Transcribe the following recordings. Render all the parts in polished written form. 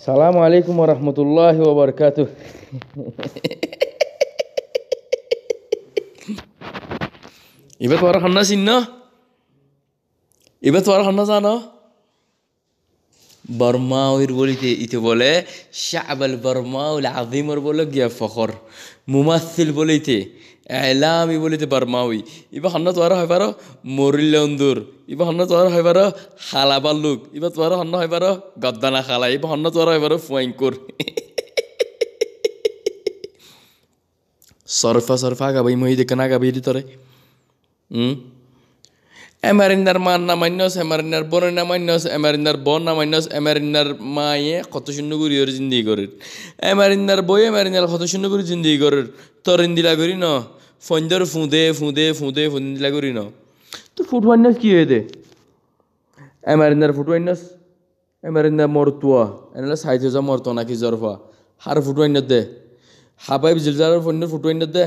সালামু আলাইকুম রহমতুল্লাহি ওয়া বারাকাতুহ। এবার তোমার খান্না চিন্ন, এবার তোমার খান্না জানো বর্মাউর বলিতে ইতে বলে শাবাল বর্মাউল আজিমর বলে গিয়া ফখর মুমাসিল বলিতে এলামি বলিতে বর্মাউই এবার খান্না তোমার হয় পারো মরিল্লন্দুর এবার খান্না তোমার হয় পারো খালা বাল্লুক এবার তোমার খান্না হয় পারো গদ্দানা খালা এবার খান্না তোমার হয় পারো ফুয়াইঙ্কুর সরফা গাবাই মহি দেখে না গাবাই তরে এমারিনার মান না মান্যস এমারিনার বনের না মান্যস এমারিনার বন না মান্যস এমারিনার মায়ে কত শূন্য করি ওর জিন্দি করের এমারিনার বই এমারিনার কত শূন্য করি জিন্দি করের তরিন দিলা করি ন ফন্দর ফুঁদিলা করি ন তো ফুটওয়ান্যাস কি হয়ে দে এমারিনার ফুটওয়ান্যাস এমারিনার মরতুয়া এনেলা সাইজ যা মরতো নাকি জরফা হার ফুটওয়ান্যাস দে হাবাইব জিলজার ফোনের ফুটওয়ান্যাস দে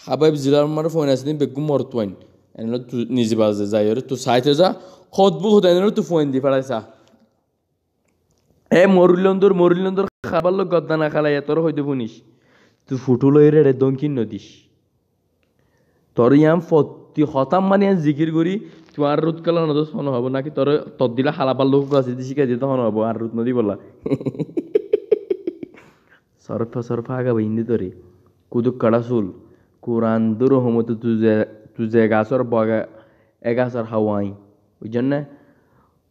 হাবাইব জিলার মার ফোন আছে বেগুম মরতুয়াইন এনে তুই নিজে বাজে যাই ওরে তুই সাইতে যা খতবু হতে এনে তুই ফোন দি ফেলাইছা মরুলন্দর খাবার লোক গদ্দা না খালাই তোর হইতে শুনিস তুই ফুটু লই রে দঙ্কিন নদিস তোর ইয়াম ফতি হতাম মানে জিকির করি তুই আর রুদ কালা নদ শোনো হবো নাকি তোর তোর দিলা হালাপার লোক আছে শিখাই দিতে হন হবো আর রুদ নদী বলা সরফা আগাবে হিন্দি তোরে কুদুক কাড়া চুল কোরআন দূর হমতো তুজে গাছর বগা এগাছর হাওয়াই ওই জন্য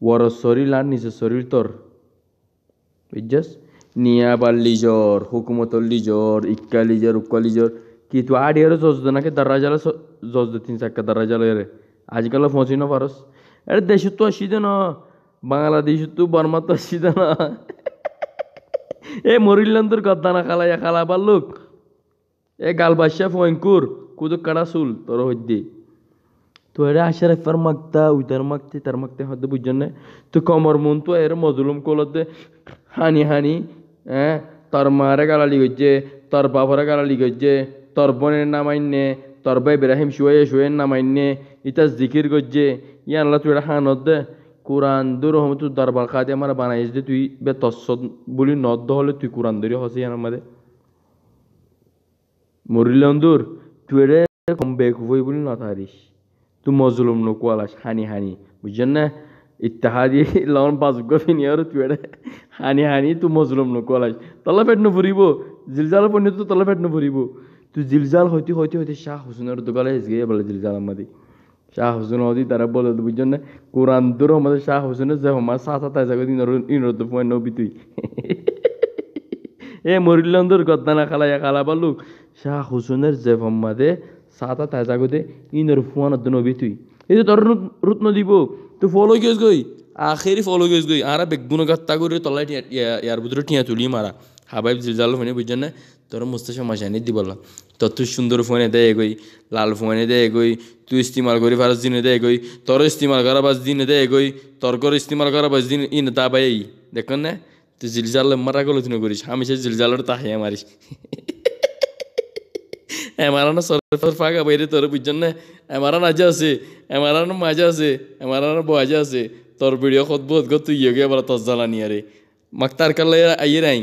ওর শরীর আর নিজের শরীর তোর বুঝছস নিয়াবার লিজর হুকুমতর লিজর ইক্কা লিজর উক্কা লিজর কি তুই আড়ি আরো জজ দে নাকি দারা জালে জজ দে 3-4 দারা জালে রে আজকাল পৌঁছি না পারস আরে দেশ তো আসি দে না বাংলাদেশ তো বর্মা তো আসি দে না এ মরিলাম তোর গদ্দা না খালাবার লোক এ গাল বাসা ফয়ঙ্কুর কুদুক কাড়া চুল তোর হইদি তো এরা আসার একবার মাগতা উইতার মাগতে তার মাগতে হয়তো বুঝছেন না তো কমর মন তো এর মজলুম কলতে হানি তোর মারে গালালি গজ্জে তোর বাপরে গালালি গজ্জে তোর বোনের নামাইনে তোর ভাই ইব্রাহিম শুয়ে নামাইনে ইতা জিকির গজ্জে ইয়া আল্লাহ তুই এটা হানত দে কোরআন দূর হম তুই দরবার খাতে আমার বানাইস দে তুই বে তসদ বলি নদ্দ হলে তুই কোরআন ধরে হসে ইয়ার আমাদের মরিলন্দুর তুই রে কম বেক হই বলি না তারিস তুই মজলুম নকুয়ালাস হানি বুঝছেন না ইত্তাহাদি লন বাজুগ ফিনিয়ার তুই রে হানি তুই মজলুম নকুয়ালাস তলা পেট নভরিব জিলজাল পণ্য তো তলা পেট নভরিব তুই জিলজাল হইতে শাহ হুসেনের দোকানে গিয়ে বলে জিলজাল আমাদি শাহ হুসেন হদি তারা বলে বুঝছেন না কোরআন দূর আমাদের শাহ হুসেনের যে হমা সাথা তাই জায়গা ইনর তো পয়েন্ট নবি তুই এ মরিলন্দর গদ্দানা খালাবা লোক শাহ হুসেনের যে হম্মাদে সাতা তাই জাগদে ইনর ফুয়ানত নবি তুই এই যে তোর রুত নদীব তুই ফলো গেছ গই আখেরি ফলো গেছ গই আরা বেগুন গাত্তা করে তলাই ইয়ার ভিতরে টিয়া তুলি মারা হাবাইব জিলজাল ফোনে বুঝছেন না তোর মুস্তাশা মাসানি দি বললাম তোর তুই সুন্দর ফোনে দেয় এগোই লাল ফোনে দেয় এগোই তুই ইস্তেমাল করি ফারস দিনে দেয় এগোই তোর ইস্তেমাল করা বাস দিনে দেয় এগোই তোর করে ইস্তেমাল করা বাস দিন ইন তা বাই দেখুন না তুই জিলজাল মারা গেল তুই করিস আমি সে জিলজালের তাহে মারিস এমারানো সরফা গাবাইরে তোর বুঝছেন না এমারান আজা আছে এমারানো মাজা আছে এমারানো বজা আছে তোর ভিডিও খত বহুত তুই ইয়ে গিয়ে বলা তস জ্বালানি আরে মাক্তার কাল্লা আইয়ে নাই